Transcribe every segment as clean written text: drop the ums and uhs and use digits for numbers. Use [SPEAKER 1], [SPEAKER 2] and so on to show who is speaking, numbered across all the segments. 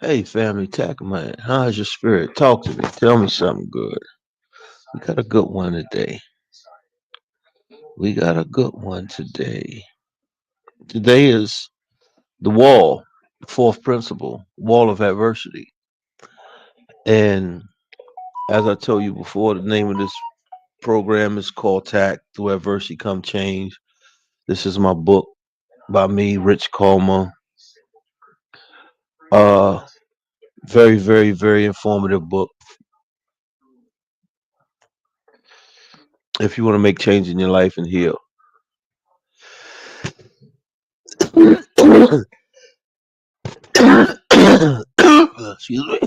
[SPEAKER 1] Hey, family, Tacc, man. How's your spirit? Talk to me. Tell me something good. We got a good one today. We got a good one today. Today is the wall, fourth principle, wall of adversity. And as I told you before, the name of this program is called Tacc, Through Adversity Come Change. This is my book by me, Rich Coleman. Uh, very, very, very informative book. If you want to make change in your life and heal. Excuse me.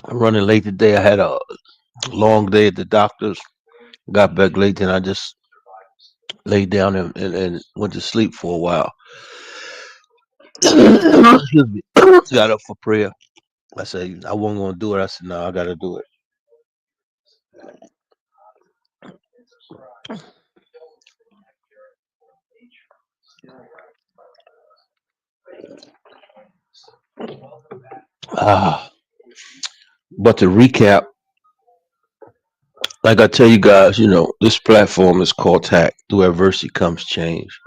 [SPEAKER 1] I'm running late today. I had a long day at the doctor's. Got back late, and I just laid down and went to sleep for a while. Excuse me. Got up for prayer. I said I wasn't going to do it. I said no, I got to do it. Ah, but to recap, like I tell you guys, this platform is called TAC. Through adversity comes change,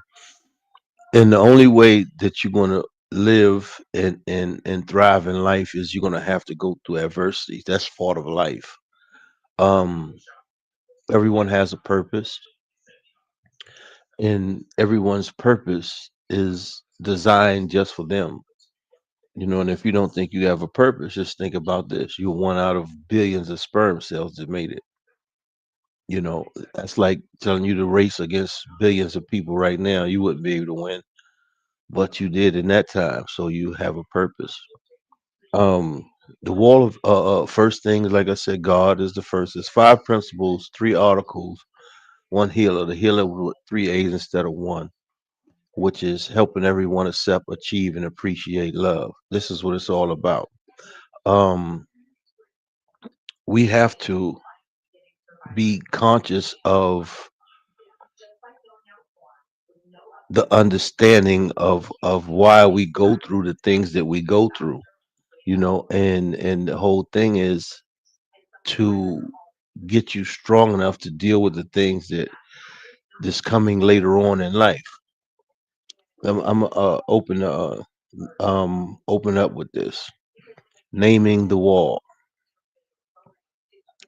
[SPEAKER 1] and the only way that you're going to live and thrive in life is you're going to have to go through adversity. That's part of life. Um, everyone has a purpose, and everyone's purpose is designed just for them. And if you don't think you have a purpose, just think about this. You're one out of billions of sperm cells that made it. That's like telling you to race against billions of people right now. You wouldn't be able to win, but you did in that time. So you have a purpose. Um, the wall of first things, like I said, God is the first. There's five principles, three articles, one healer. The healer with three A's instead of one, which is helping everyone accept, achieve, and appreciate love. This is what it's all about. Um, we have to be conscious of the understanding of why we go through the things that we go through. And the whole thing is to get you strong enough to deal with the things that's coming later on in life. I'm open up with this. Naming the wall.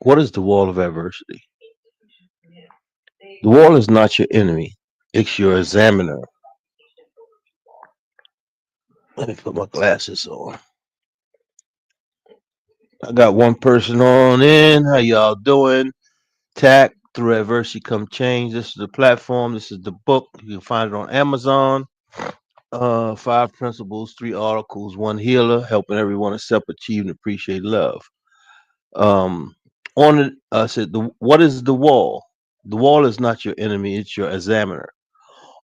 [SPEAKER 1] What is the wall of adversity? The wall is not your enemy. It's your examiner. Let me put my glasses on. I got one person on in. How y'all doing? Tac, Through Adversity Come Change. This is the platform. This is the book. You can find it on Amazon. Five principles, three articles, one healer, helping everyone accept, achieve, and appreciate love. Um, on it, I said, what is the wall? The wall is not your enemy, it's your examiner.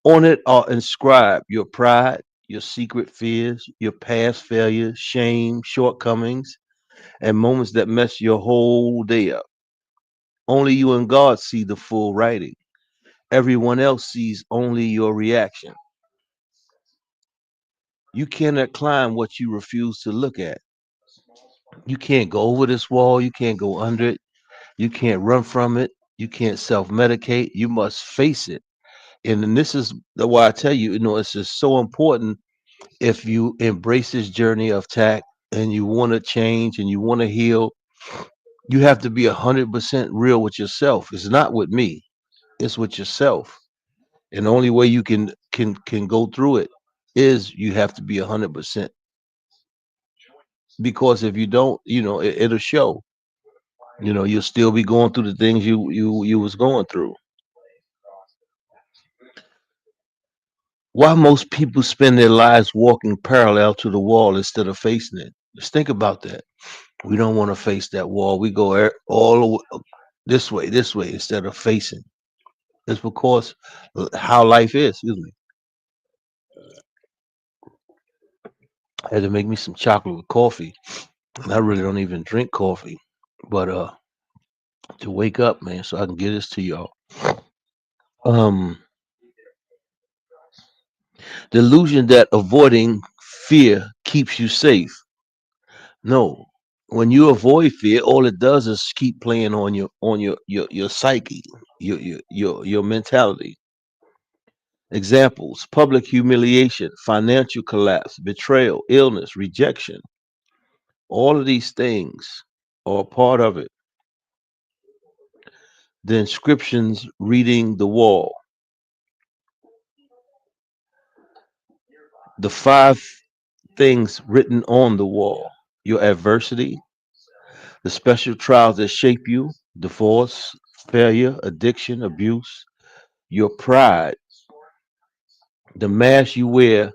[SPEAKER 1] On it are inscribed your pride, your secret fears, your past failures, shame, shortcomings, and moments that mess your whole day up. Only you and God see the full writing. Everyone else sees only your reaction. You cannot climb what you refuse to look at. You can't go over this wall. You can't go under it. You can't run from it. You can't self medicate. You must face it. And then this is why I tell you, it's just so important if you embrace this journey of tact and you want to change and you want to heal. You have to be 100% real with yourself. It's not with me. It's with yourself. And the only way you can go through it is you have to be 100%. Because if you don't, it'll show. You'll still be going through the things you was going through. Why most people spend their lives walking parallel to the wall instead of facing it? Just think about that. We don't want to face that wall. We go all the this way instead of facing. It's because how life is. Excuse me. I had to make me some chocolate with coffee, and I really don't even drink coffee. But to wake up, man, so I can get this to y'all. Um, the illusion that avoiding fear keeps you safe. No. When you avoid fear, all it does is keep playing on your psyche, your mentality. Examples: public humiliation, financial collapse, betrayal, illness, rejection. All of these things are part of it. The inscriptions reading the wall, the five things written on the wall: your adversity, the special trials that shape you, divorce, failure, addiction, abuse, your pride, the mask you wear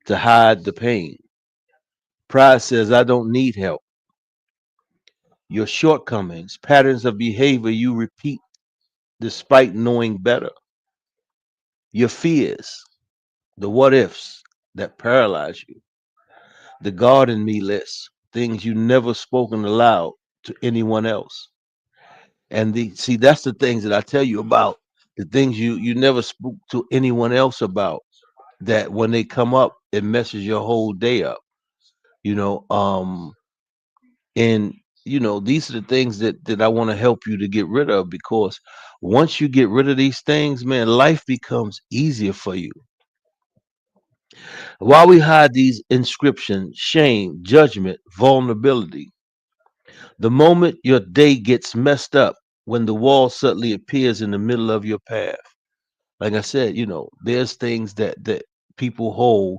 [SPEAKER 1] to hide the pain. Pride says, I don't need help. Your shortcomings, patterns of behavior you repeat despite knowing better. Your fears, the what ifs that paralyze you. The God in me list, things you never spoken aloud to anyone else. And see, that's the things that I tell you about. The things you never spoke to anyone else about. That when they come up, it messes your whole day up. You know, and these are the things that I want to help you to get rid of, because once you get rid of these things, man, life becomes easier for you. While we hide these inscriptions: shame, judgment, vulnerability, the moment your day gets messed up, when the wall suddenly appears in the middle of your path, like I said, there's things that people hold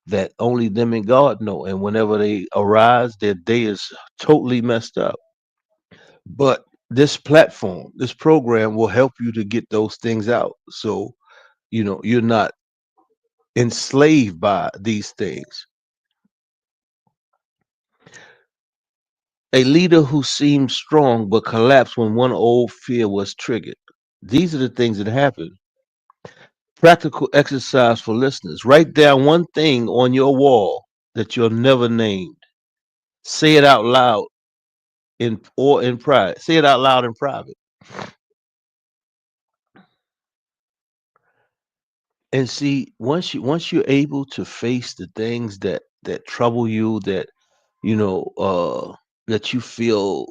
[SPEAKER 1] that only them and God know, and whenever they arise, their day is totally messed up. But this platform, this program will help you to get those things out. So, you're not enslaved by these things. A leader who seemed strong but collapsed when one old fear was triggered. These are the things that happen. Practical exercise for listeners. Write down one thing on your wall that you're never named. Say it out loud in private. Say it out loud in private. And see, once you're able to face the things that trouble you, you know uh that you feel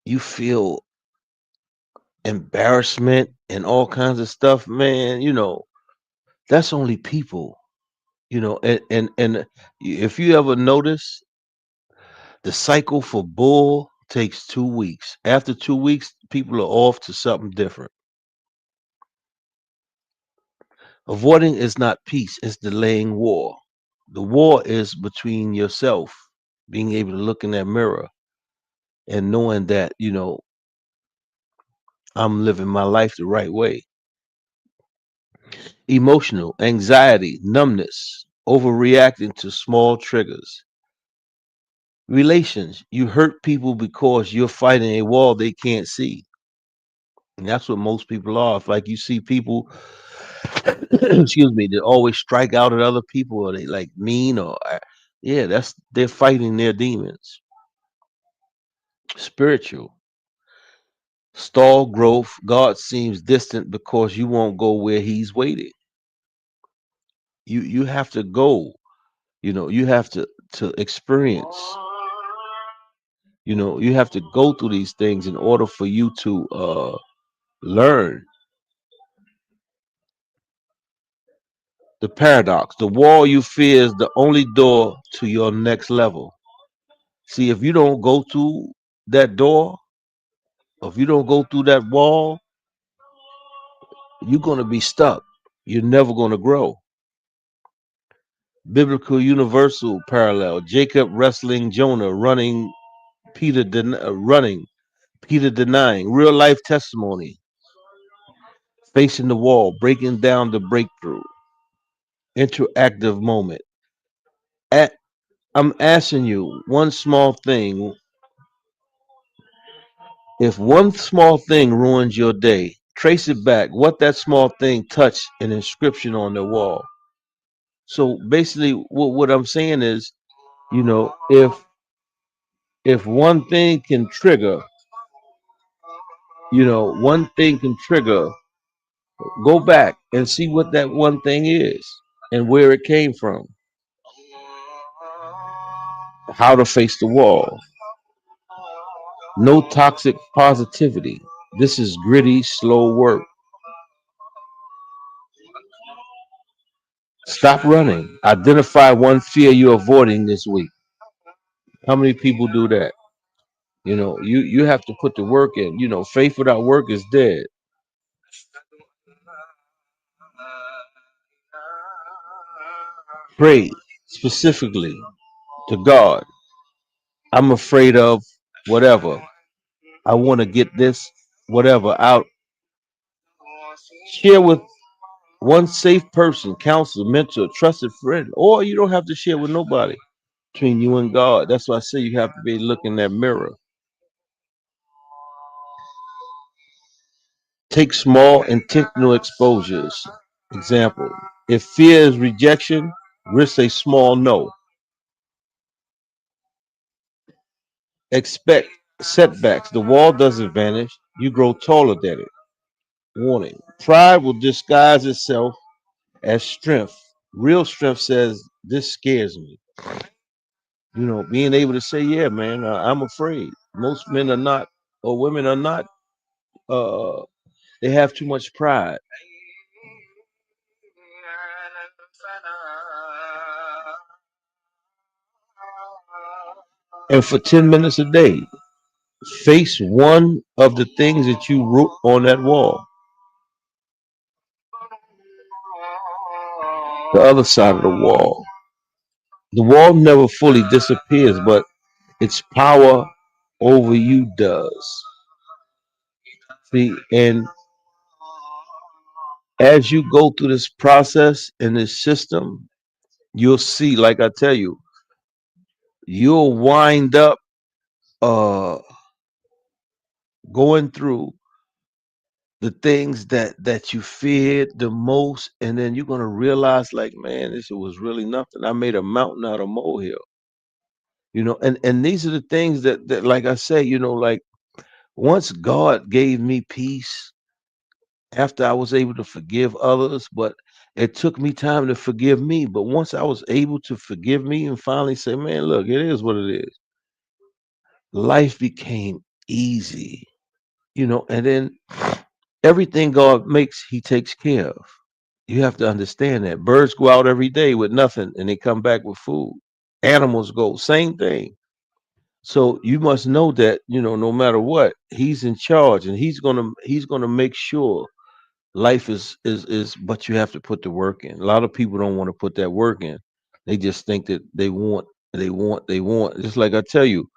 [SPEAKER 1] you feel embarrassment and all kinds of stuff, man, that's only people. And if you ever notice, the cycle for bull takes 2 weeks. After 2 weeks, people are off to something different. Avoiding is not peace, it's delaying war. The war is between yourself, being able to look in that mirror and knowing that, I'm living my life the right way. Emotional, anxiety, numbness, overreacting to small triggers. Relations, you hurt people because you're fighting a wall they can't see. And that's what most people are. If like you see people, excuse me, that always strike out at other people, or they like mean, or yeah, that's they're fighting their demons. Spiritual, stall growth. God seems distant because you won't go where He's waiting. You have to go. You have to experience. You have to go through these things in order for you to learn. The paradox: the wall you fear is the only door to your next level. See, if you don't go through that door, or if you don't go through that wall, you're going to be stuck. You're never going to grow. Biblical universal parallel: Jacob wrestling Jonah, running, Peter denying. Real life testimony: facing the wall, breaking down the breakthrough. Interactive moment. A- I'm asking you one small thing. If one small thing ruins your day, trace it back. What that small thing touched an inscription on the wall. So basically, what I'm saying is, if If one thing can trigger, one thing can trigger, go back and see what that one thing is and where it came from, how to face the wall. No toxic positivity. This is gritty, slow work. Stop running. Identify one fear you're avoiding this week. How many people do that? You have to put the work in. Faith without work is dead. Pray specifically to God. I'm afraid of whatever. I want to get this whatever out. Share with one safe person, counselor, mentor, trusted friend, or you don't have to share with nobody between you and God. That's why I say you have to be looking in that mirror. Take small intentional exposures. Example, if fear is rejection, risk a small no. Expect setbacks. The wall doesn't vanish, you grow taller than it. Warning, pride will disguise itself as strength. Real strength says, this scares me. Being able to say, yeah, man, I'm afraid. Most men are not, or women are not, uh, they have too much pride. And for 10 minutes a day, face one of the things that you wrote on that wall, the other side of the wall. The wall never fully disappears, but its power over you does. See, and as you go through this process and this system, you'll see, like I tell you, you'll wind up uh going through the things that you feared the most, and then you're gonna realize, like, man, this was really nothing. I made a mountain out of molehill. And these are the things that, like I say, like, once God gave me peace after I was able to forgive others, but it took me time to forgive me. But once I was able to forgive me and finally say, man, look, it is what it is, life became easy. And then everything God makes, He takes care of. You have to understand that. Birds go out every day with nothing and they come back with food. Animals go, same thing. So you must know that, no matter what, He's in charge, and He's gonna make sure life is, but you have to put the work in. A lot of people don't want to put that work in. They just think that they want. Just like I tell you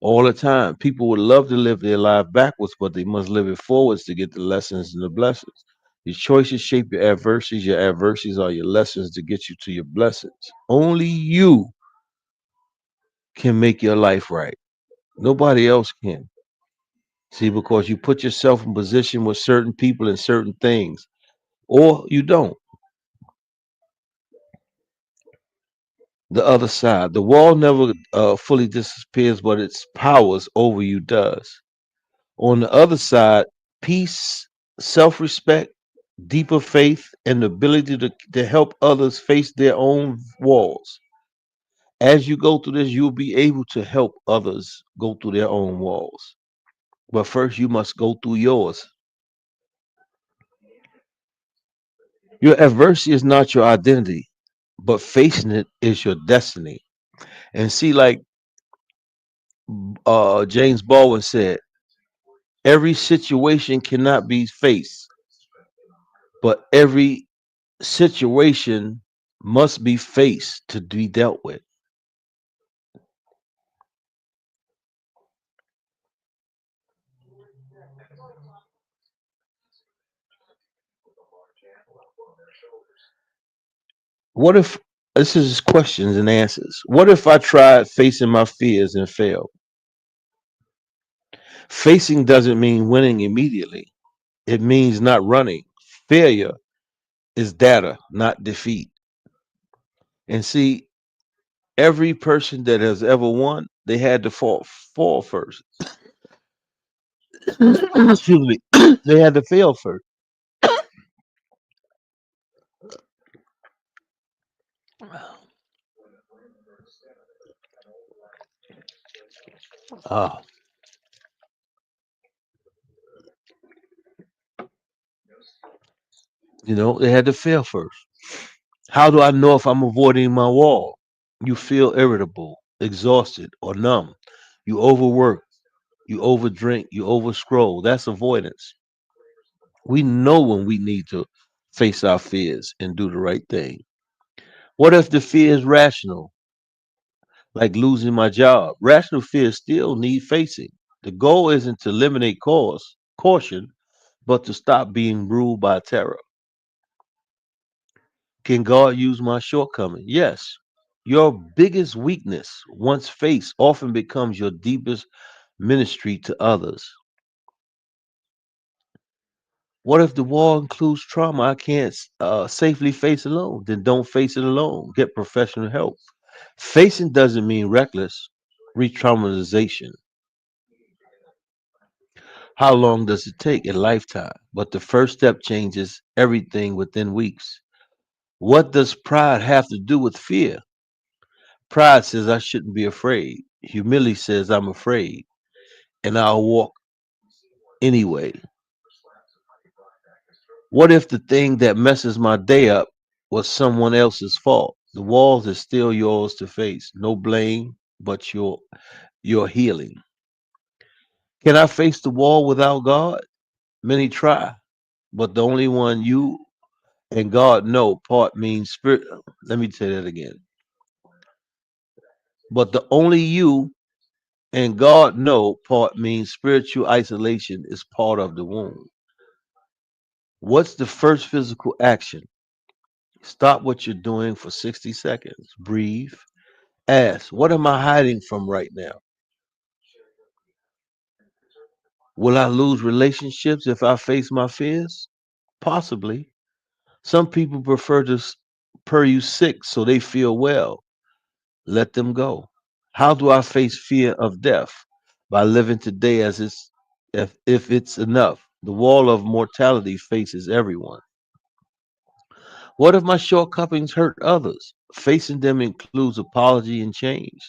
[SPEAKER 1] all the time, people would love to live their life backwards, but they must live it forwards to get the lessons and the blessings. Your choices shape your adversities. Your adversities are your lessons to get you to your blessings. Only you can make your life right. Nobody else can. See, because you put yourself in position with certain people and certain things, or you don't. The other side. The wall never fully disappears, but its powers over you does. On the other side, peace, self respect, deeper faith, and the ability to help others face their own walls. As you go through this, you'll be able to help others go through their own walls. But first, you must go through yours. Your adversity is not your identity, but facing it is your destiny. And see, like James Baldwin said, every situation cannot be faced, but every situation must be faced to be dealt with. What if this is questions and answers? What if I tried facing my fears and failed? Facing doesn't mean winning immediately. It means not running. Failure is data, not defeat. And see, every person that has ever won, They had to fall first. Excuse me. They had to fail first. Ah, they had to fail first. How do I know if I'm avoiding my wall? You feel irritable, exhausted, or numb. You overwork, you overdrink, you overscroll. That's avoidance. We know when we need to face our fears and do the right thing. What if the fear is rational, like losing my job? Rational fears still need facing. The goal isn't to eliminate caution, but to stop being ruled by terror. Can God use my shortcoming? Yes. Your biggest weakness, once faced, often becomes your deepest ministry to others. What if the wall includes trauma I can't safely face alone? Then don't face it alone. Get professional help. Facing doesn't mean reckless re traumatization. How long does it take? A lifetime. But the first step changes everything within weeks. What does pride have to do with fear? Pride says I shouldn't be afraid. Humility says I'm afraid, and I'll walk anyway. What if the thing that messes my day up was someone else's fault? The walls is still yours to face. No blame, but your healing. Can I face the wall without God? Many try, but the only one you and God know part means spirit. Let me say that again. But the only you and God know part means spiritual isolation is part of the wound. What's the first physical action? Stop what you're doing for 60 seconds. Breathe. Ask, what am I hiding from right now? Will I lose relationships if I face my fears? Possibly. Some people prefer to purr you sick so they feel well. Let them go. How do I face fear of death? By living today as if it's enough. The wall of mortality faces everyone. What if my shortcomings hurt others? Facing them includes apology and change.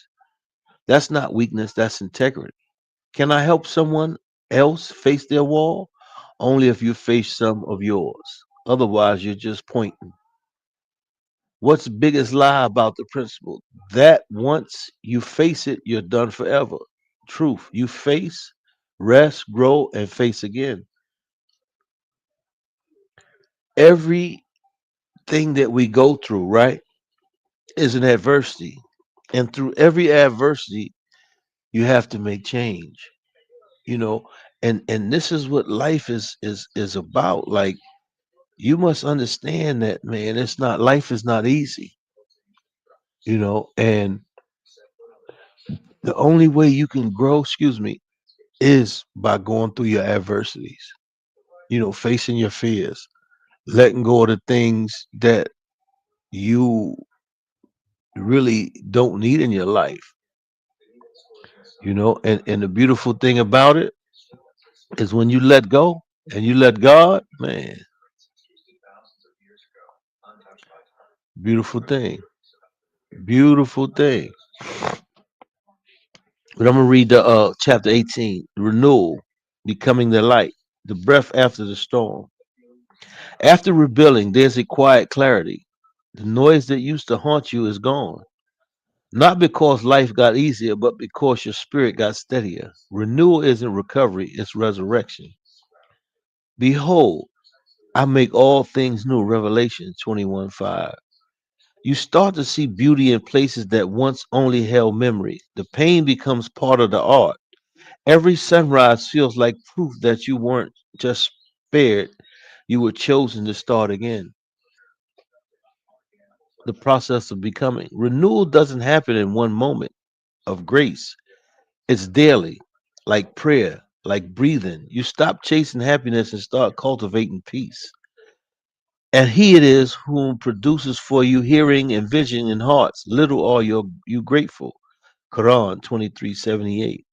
[SPEAKER 1] That's not weakness, that's integrity. Can I help someone else face their wall? Only if you face some of yours. Otherwise, you're just pointing. What's the biggest lie about the principle? That once you face it, you're done forever. Truth. You face, rest, grow, and face again. Everything that we go through, right, is an adversity. And through every adversity, you have to make change. You know, and this is what life is about. Like you must understand that, man. It's not life is not easy. And the only way you can grow, excuse me, is by going through your adversities, facing your fears, letting go of the things that you really don't need in your life, and the beautiful thing about it is when you let go and you let God, man, beautiful thing, beautiful thing. But I'm gonna read the chapter 18, renewal, becoming the light, the breath after the storm. After rebuilding, there's a quiet clarity. The noise that used to haunt you is gone. Not because life got easier, but because your spirit got steadier. Renewal isn't recovery, it's resurrection. Behold, I make all things new. Revelation 21:5. You start to see beauty in places that once only held memory. The pain becomes part of the art. Every sunrise feels like proof that you weren't just spared, you were chosen to start again. The process of becoming. Renewal doesn't happen in one moment of grace. It's daily, like prayer, like breathing. You stop chasing happiness and start cultivating peace. And he it is whom produces for you hearing and vision in hearts. Little are you grateful. Quran 23:78.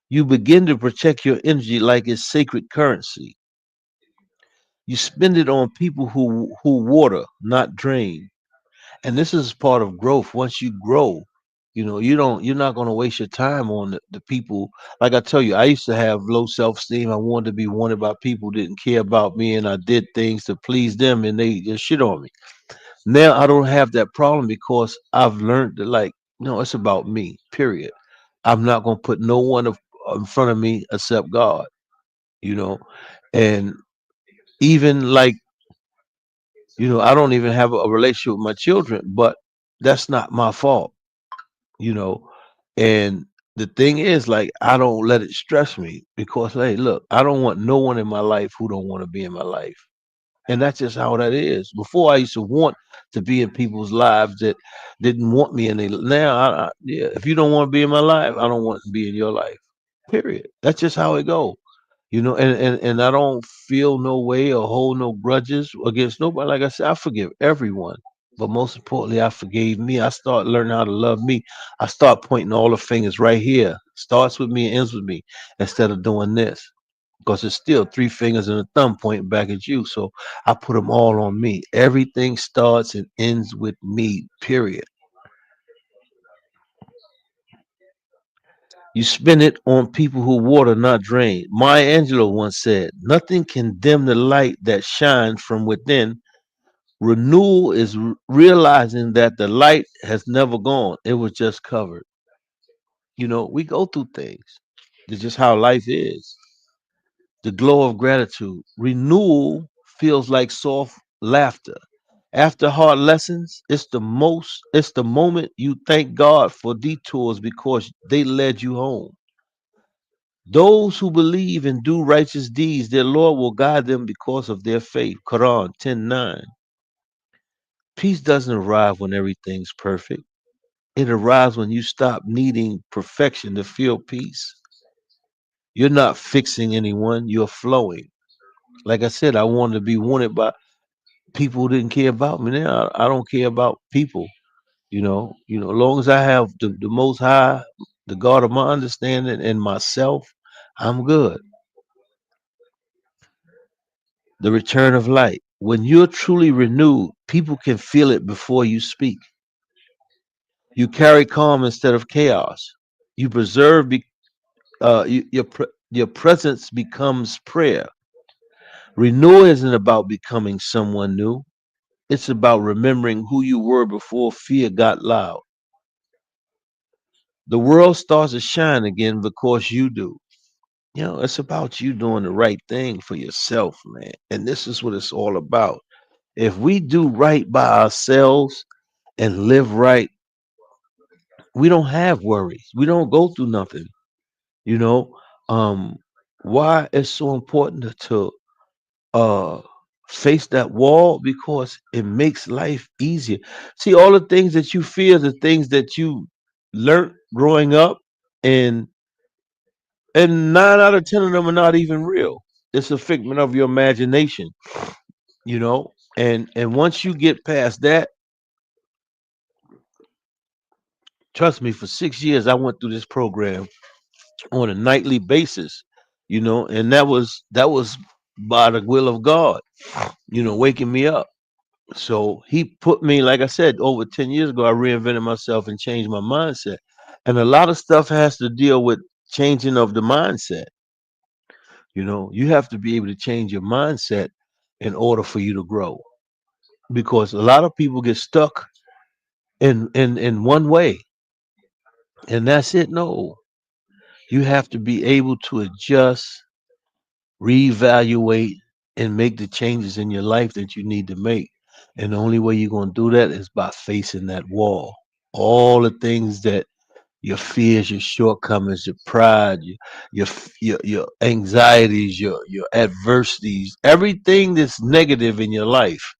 [SPEAKER 1] You begin to protect your energy like it's sacred currency. You spend it on people who water, not drain. And this is part of growth. Once you grow, you're not going to waste your time on the people. Like I tell you, I used to have low self-esteem. I wanted to be wanted by people who didn't care about me, and I did things to please them, and they just shit on me. Now I don't have that problem because I've learned that, like, no, it's about me, period. I'm not going to put no one in front of me except God, you know. And even like, I don't even have a relationship with my children, but that's not my fault, you know. And the thing is, like, I don't let it stress me because, hey, look, I don't want no one in my life who don't want to be in my life. And that's just how that is. Before I used to want to be in people's lives that didn't want me, and now, yeah, if you don't want to be in my life, I don't want to be in your life. Period. That's just how it go. And I don't feel no way or hold no grudges against nobody. Like I said, I forgive everyone. But most importantly, I forgave me. I start learning how to love me. I start pointing all the fingers right here. Starts with me and ends with me instead of doing this. Because it's still three fingers and a thumb pointing back at you. So I put them all on me. Everything starts and ends with me, period. You spend it on people who water, not drain. Maya Angelou once said, nothing can dim the light that shines from within. Renewal is realizing that the light has never gone, it was just covered. We go through things. It's just how life is. The glow of gratitude. Renewal feels like soft laughter. After hard lessons, it's the moment you thank God for detours because they led you home. Those who believe and do righteous deeds, their Lord will guide them because of their faith. Quran 10:9. Peace doesn't arrive when everything's perfect. It arrives when you stop needing perfection to feel peace. You're not fixing anyone, you're flowing. Like I said, I wanted to be wanted by people who didn't care about me. Now I don't care about people. As long as I have the most high, the God of my understanding and myself, I'm good. The return of light. When you're truly renewed, people can feel it before you speak. You carry calm instead of chaos. You preserve. Your presence becomes prayer. Renewal isn't about becoming someone new. It's about remembering who you were before fear got loud. The world starts to shine again because you do. It's about you doing the right thing for yourself, man. And this is what it's all about. If we do right by ourselves and live right, we don't have worries. We don't go through nothing. You know, um, why it's so important to uh face that wall because it makes life easier. See, all the things that you fear, the things that you learned growing up, and and 9 out of 10 of them are not even real. It's a figment of your imagination, you know. And once you get past that, trust me, for 6 years I went through this program on a nightly basis, and that was by the will of God, waking me up. So he put me, like I said, over 10 years ago, I reinvented myself and changed my mindset. And a lot of stuff has to deal with changing of the mindset. You have to be able to change your mindset in order for you to grow. Because a lot of people get stuck in one way, and that's it. No, you have to be able to adjust, reevaluate, and make the changes in your life that you need to make. And the only way you're going to do that is by facing that wall. All the things that your fears, your shortcomings, your pride, your anxieties, your adversities, everything that's negative in your life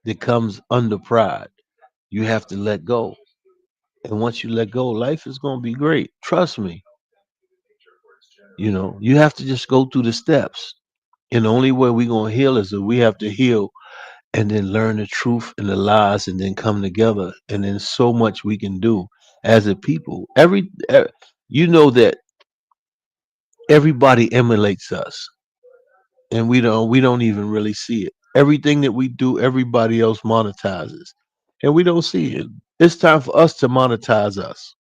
[SPEAKER 1] that comes under pride, you have to let go. And once you let go, life is going to be great. Trust me. You have to just go through the steps. And the only way we're going to heal is that we have to heal and then learn the truth and the lies and then come together. And then so much we can do. as a people. You know that everybody emulates us, and we don't even really see it. Everything that we do, everybody else monetizes, and we don't see it. It's time for us to monetize us.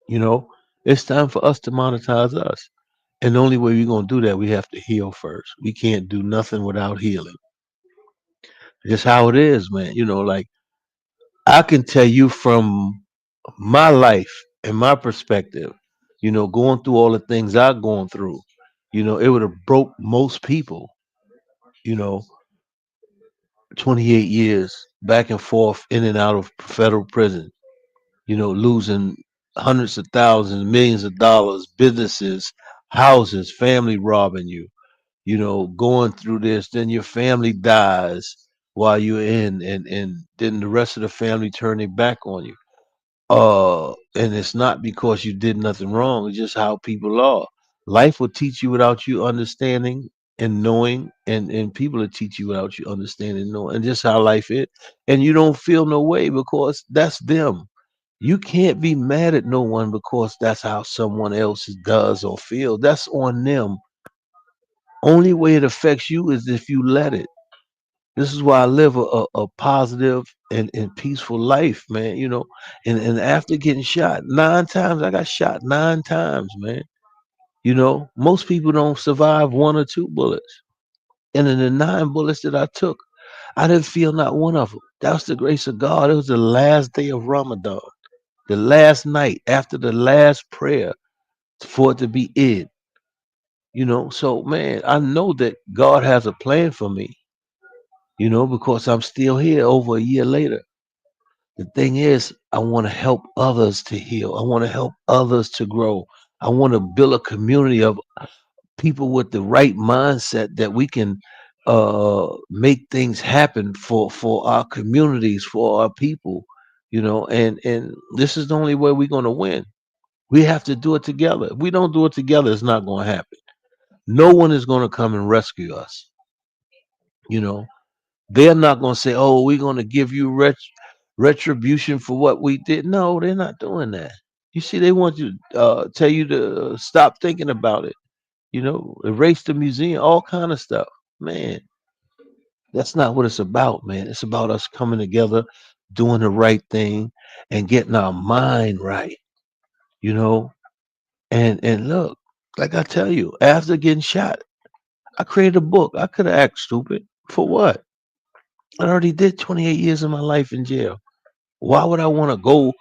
[SPEAKER 1] You know, it's time for us to monetize us. And the only way we're gonna do that, we have to heal first. We can't do nothing without healing. Just how it is, man. Like I can tell you from my life and my perspective, going through all the things I've gone through, it would have broke most people, you know, 28 years back and forth in and out of federal prison, losing hundreds of thousands, millions of dollars, businesses, houses, family robbing you, going through this, then your family dies while you're in, and then the rest of the family turn their back on you. And it's not because you did nothing wrong, it's just how people are. Life will teach you without you understanding and knowing, and people will teach you without you understanding and knowing, and just how life is. And you don't feel no way because that's them. You can't be mad at no one because that's how someone else does or feels. That's on them. Only way it affects you is if you let it. This is why I live a positive and peaceful life, man. And after getting shot 9 times, I got shot 9 times, man. Most people don't survive one or two bullets. And in the 9 bullets that I took, I didn't feel not one of them. That was the grace of God. It was the last day of Ramadan, the last night after the last prayer for it to be Eid. So man, I know that God has a plan for me, because I'm still here over a year later. The thing is, I want to help others to heal. I want to help others to grow. I want to build a community of people with the right mindset that we can make things happen for our communities, for our people, and this is the only way we're going to win. We have to do it together. If we don't do it together, it's not going to happen. No one is going to come and rescue us. You know, they're not going to say, "Oh, we're going to give you retribution for what we did." No, they're not doing that. You see, they want you tell you to stop thinking about it. Erase the museum, all kind of stuff. Man, that's not what it's about, man. It's about us coming together, doing the right thing, and getting our mind right. You know, and look, like I tell you, after getting shot, I created a book. I could have acted stupid for what? I already did 28 years of my life in jail. Why would I want to go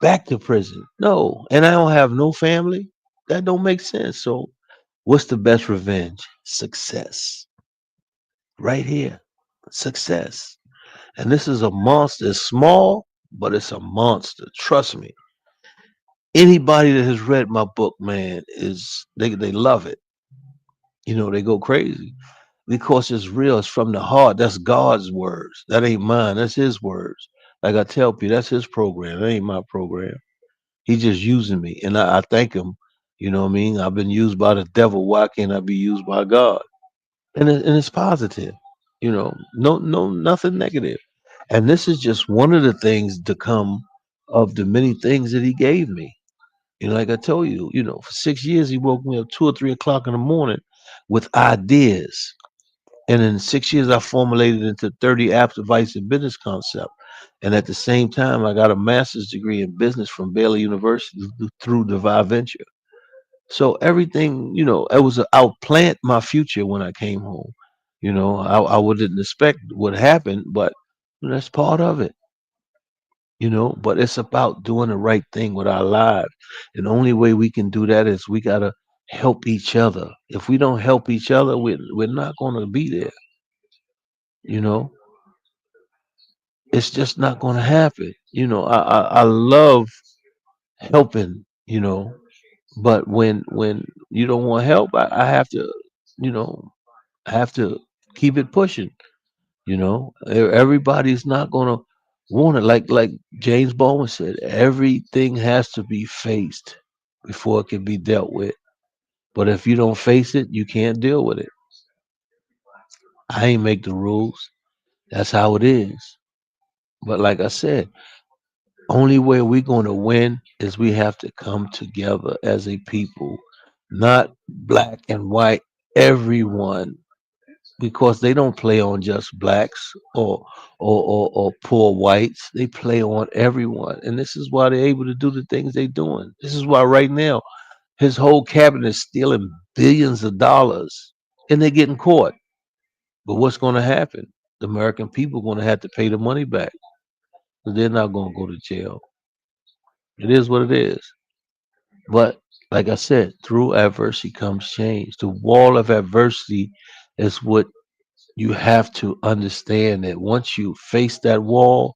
[SPEAKER 1] back to prison? No, and I don't have no family. That don't make sense. So, what's the best revenge? Success, right here. Success, and this is a monster. It's small, but it's a monster. Trust me. Anybody that has read my book, man, is they love it. They go crazy because it's real. It's from the heart. That's God's words. That ain't mine. That's His words. Like I tell people, that's His program. That ain't my program. He's just using me, and I thank Him. You know what I mean? I've been used by the devil. Why can't I be used by God? And it's positive. No, nothing negative. And this is just one of the things to come of the many things that He gave me. Like I told you, for 6 years He woke me up 2 or 3 o'clock in the morning with ideas. And in 6 years, I formulated into 30 apps, advice, and business concept. And at the same time, I got a master's degree in business from Baylor University through Divine Venture. So everything, it was I'll plant my future when I came home. I wouldn't expect what happened, but that's part of it. But it's about doing the right thing with our lives. And the only way we can do that is we gotta help each other. If we don't help each other, we're not gonna be there. You know, it's just not going to happen. I love helping, but when you don't want help, I have to, you know, I have to keep it pushing. Everybody's not going to want it. Like James Baldwin said, everything has to be faced before it can be dealt with. But if you don't face it, you can't deal with it. I ain't make the rules. That's how it is. But like I said, Only way we're going to win is we have to come together as a people, not black and white, everyone, because they don't play on just blacks or poor whites. They play on everyone, and this is why they're able to do the things they're doing. This is why right now his whole cabinet is stealing billions of dollars, and they're getting caught. But what's going to happen? The American people are going to have to pay the money back. They're not going to go to jail. It is what it is. But like I said, through adversity comes change. The wall of adversity is what you have to understand, that once you face that wall,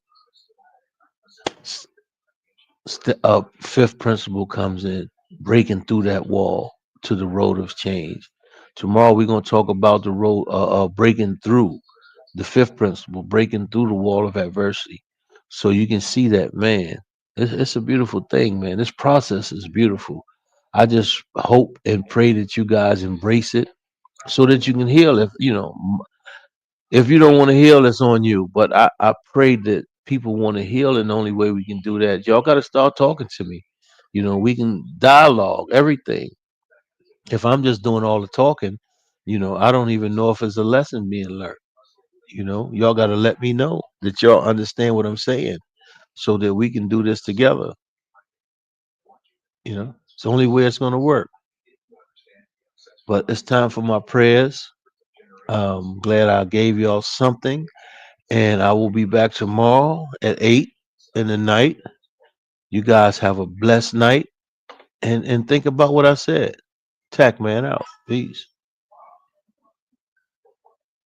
[SPEAKER 1] fifth principle comes in, breaking through that wall to the road of change. Tomorrow we're going to talk about the road, breaking through the fifth principle, breaking through the wall of adversity. So you can see that, man, it's a beautiful thing, man. This process is beautiful. I just hope and pray that you guys embrace it so that you can heal. If you don't want to heal, it's on you. But I pray that people want to heal, and the only way we can do that, y'all got to start talking to me. We can dialogue everything. If I'm just doing all the talking, I don't even know if it's a lesson being learned. Y'all got to let me know that y'all understand what I'm saying so that we can do this together. It's the only way it's going to work. But it's time for my prayers. Glad I gave y'all something, and I will be back tomorrow at 8 in the night. You guys have a blessed night, and think about what I said. Tac man out. Peace.